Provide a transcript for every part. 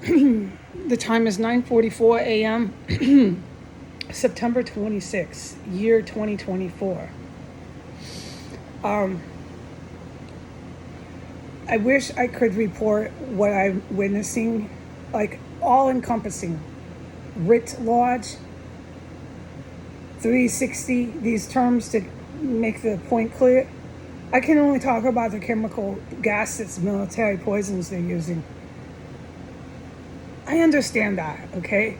The time is 9:44 a.m. September 26th, year 2024. I wish I could report what I'm witnessing, like all encompassing, writ large, 360, these terms to make the point clear. I can only talk about the chemical gases, military poisons they're using. I understand that, okay?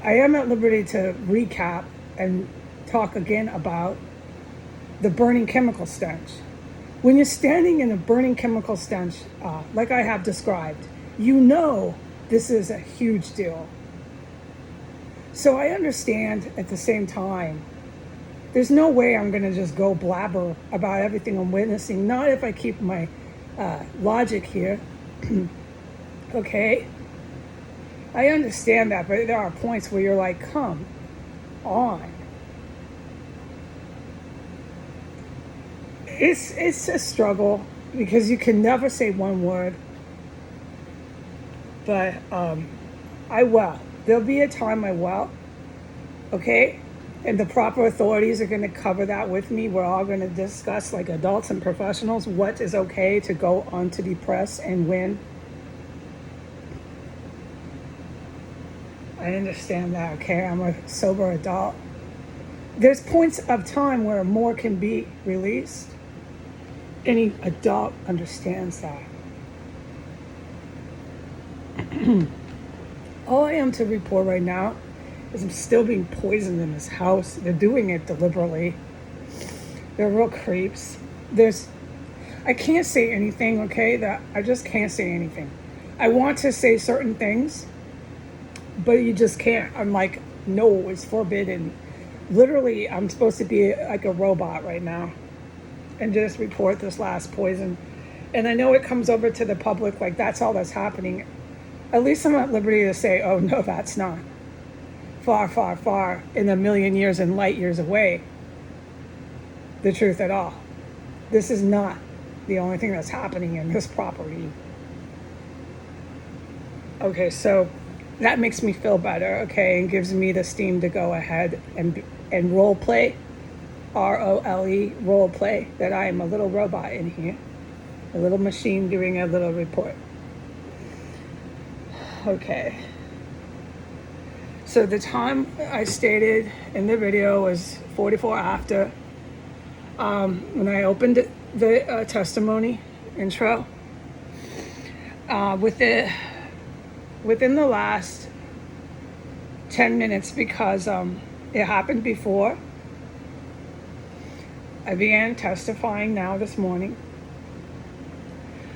I am at liberty to recap and talk again about the burning chemical stench. When you're standing in a burning chemical stench, like I have described, you know this is a huge deal. So I understand at the same time, there's no way I'm going to just go blabber about everything I'm witnessing, not if I keep my logic here. Okay? I understand that, but there are points where you're like, come on. It's a struggle because you can never say one word. But I will. There'll be a time I will. Okay? And the proper authorities are going to cover that with me. We're all going to discuss, like adults and professionals, what is okay to go onto the press and when. I understand that, okay? I'm a sober adult. There's points of time where more can be released. Any adult understands that. All I am to report right now is I'm still being poisoned in this house. They're doing it deliberately. They're real creeps. I can't say anything, okay? That I just can't say anything. I want to say certain things, but you just can't. I'm like, no, it's forbidden. Literally, I'm supposed to be like a robot right now and just report this last poison. And I know it comes over to the public like that's all that's happening. At least I'm at liberty to say, oh, no, that's not. Far, far, far in a million years and light years away, the truth at all. This is not the only thing that's happening in this property. Okay, so that makes me feel better, okay, and gives me the steam to go ahead and role play, ROLE, role play, that I am a little robot in here, a little machine doing a little report. Okay. So the time I stated in the video was 44 after. When I opened the testimony intro, within the last 10 minutes, because it happened before I began testifying now this morning,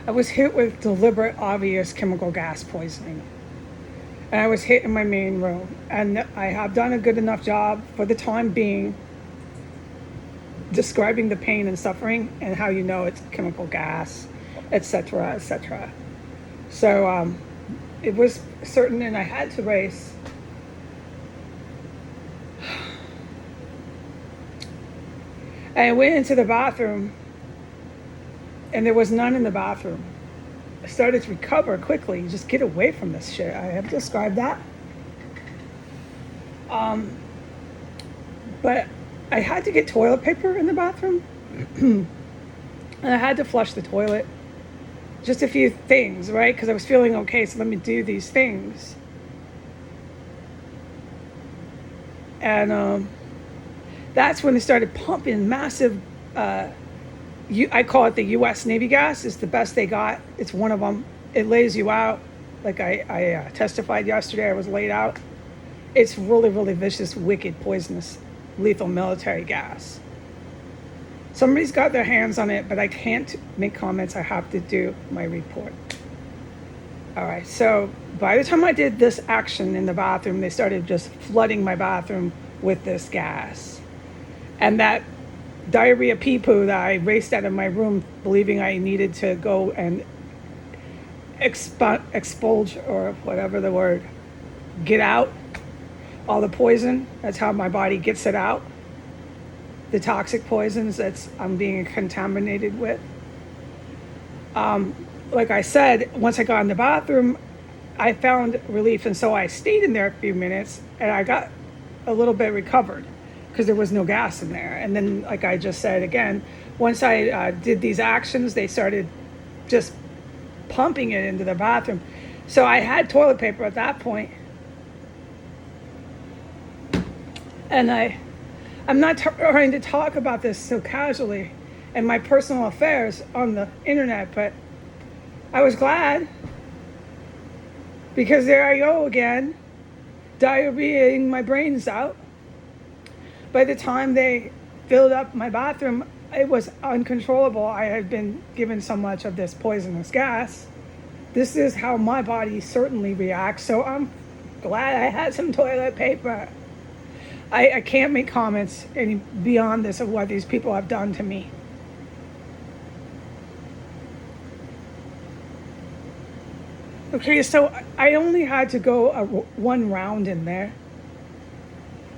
I was hit with deliberate, obvious chemical gas poisoning. And I was hit in my main room. And I have done a good enough job for the time being describing the pain and suffering and how you know it's chemical gas, etc., etc. So it was certain, and I had to race. I went into the bathroom, and there was none in the bathroom. I started to recover quickly. Just get away from this shit. I have described that. But I had to get toilet paper in the bathroom. And I had to flush the toilet. Just a few things, right? Because I was feeling okay, so let me do these things. And that's when they started pumping massive, I call it the U.S. Navy gas. It's the best they got. It's one of them. It lays you out. Like I testified yesterday, I was laid out. It's really, really vicious, wicked, poisonous, lethal military gas. Somebody's got their hands on it, but I can't make comments. I have to do my report. All right, so by the time I did this action in the bathroom, they started just flooding my bathroom with this gas. And that diarrhea pee-poo that I raced out of my room believing I needed to go and expulge, or whatever the word, get out all the poison. That's how my body gets it out. The toxic poisons I'm being contaminated with. like I said, once I got in the bathroom, I found relief. And so I stayed in there a few minutes and I got a little bit recovered because there was no gas in there. And then, like I just said again, once I did these actions, they started just pumping it into the bathroom. So I had toilet paper at that point. And I'm not trying to talk about this so casually and my personal affairs on the internet, but I was glad because there I go again, diarrheaing my brains out. By the time they filled up my bathroom, it was uncontrollable. I had been given so much of this poisonous gas. This is how my body certainly reacts, so I'm glad I had some toilet paper. I can't make comments any beyond this of what these people have done to me. Okay, so I only had to go one round in there.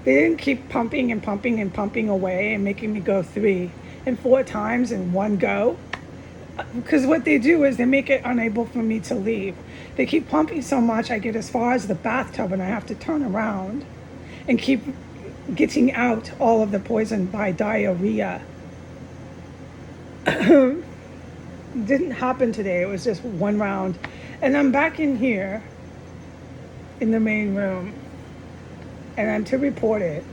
They didn't keep pumping and pumping and pumping away and making me go 3 and 4 times in one go. Because what they do is they make it unable for me to leave. They keep pumping so much, I get as far as the bathtub and I have to turn around and keep getting out all of the poison by diarrhea. Didn't happen today. It was just one round. And I'm back in here in the main room and I'm to report it.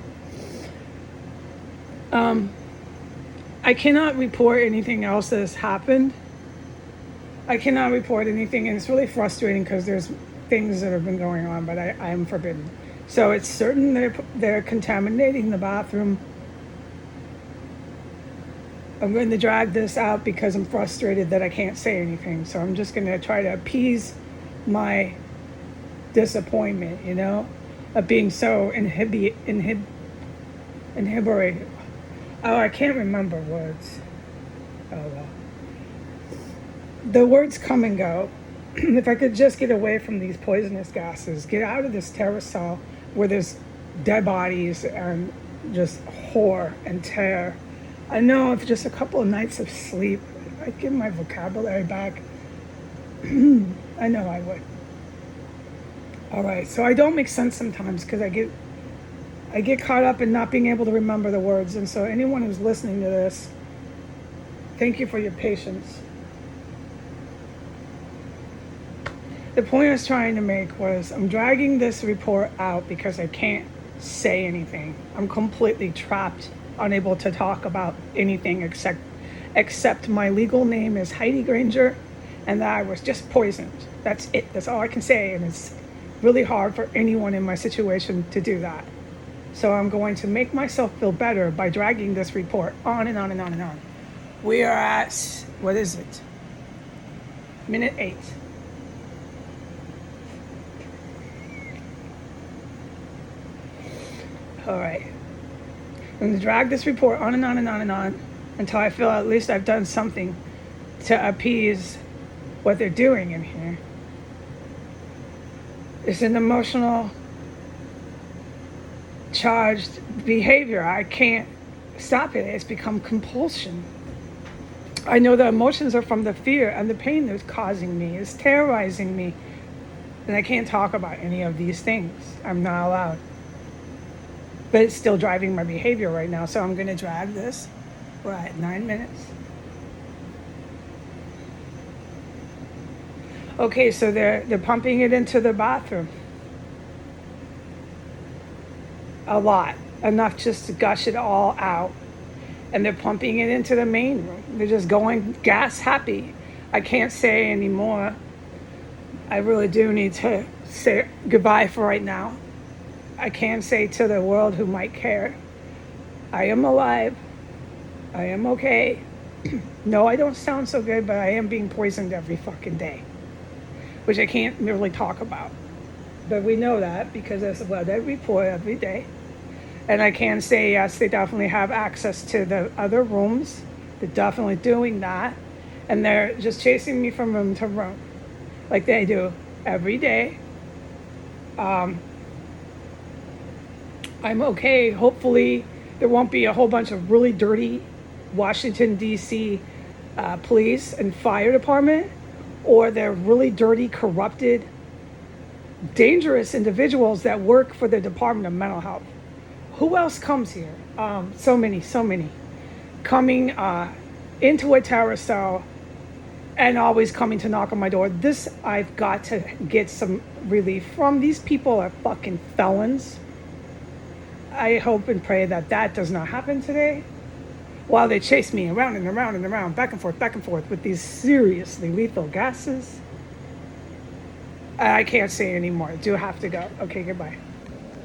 I cannot report anything else that has happened. I cannot report anything, and it's really frustrating because there's things that have been going on, but I am forbidden. So it's certain they're contaminating the bathroom. I'm going to drag this out because I'm frustrated that I can't say anything. So I'm just going to try to appease my disappointment, of being so inhibited. Oh, I can't remember words. Oh, well. The words come and go. If I could just get away from these poisonous gases, get out of this terrace where there's dead bodies and just horror and terror. I know if just a couple of nights of sleep, I'd get my vocabulary back. I know I would. All right, so I don't make sense sometimes because I get caught up in not being able to remember the words. And so anyone who's listening to this, thank you for your patience. The point I was trying to make was I'm dragging this report out because I can't say anything. I'm completely trapped, unable to talk about anything except my legal name is Heidi Granger and that I was just poisoned. That's it. That's all I can say. And it's really hard for anyone in my situation to do that. So I'm going to make myself feel better by dragging this report on and on and on and on. We are at, what is it? Minute 8. All right. I'm going to drag this report on and on and on and on until I feel at least I've done something to appease what they're doing in here. It's an emotional charged behavior. I can't stop it. It's become compulsion. I know the emotions are from the fear and the pain that's causing me. It's terrorizing me. And I can't talk about any of these things. I'm not allowed. But it's still driving my behavior right now. So I'm going to drag this. We're at 9 minutes. Okay, so they're pumping it into the bathroom. A lot. Enough just to gush it all out. And they're pumping it into the main room. They're just going gas happy. I can't say anymore. I really do need to say goodbye for right now. I can say to the world who might care, I am alive. I am okay. No, I don't sound so good, but I am being poisoned every fucking day, which I can't really talk about. But we know that because there's a blood report every day. And I can say, yes, they definitely have access to the other rooms. They're definitely doing that. And they're just chasing me from room to room like they do every day. I'm okay. Hopefully there won't be a whole bunch of really dirty Washington, D.C. Police and fire department or they're really dirty, corrupted, dangerous individuals that work for the Department of Mental Health. Who else comes here? So many coming into a terrorist cell and always coming to knock on my door. This, I've got to get some relief from. These people are fucking felons. I hope and pray that that does not happen today. While they chase me around and around and around, back and forth with these seriously lethal gases. I can't say anymore. I do have to go. Okay, goodbye.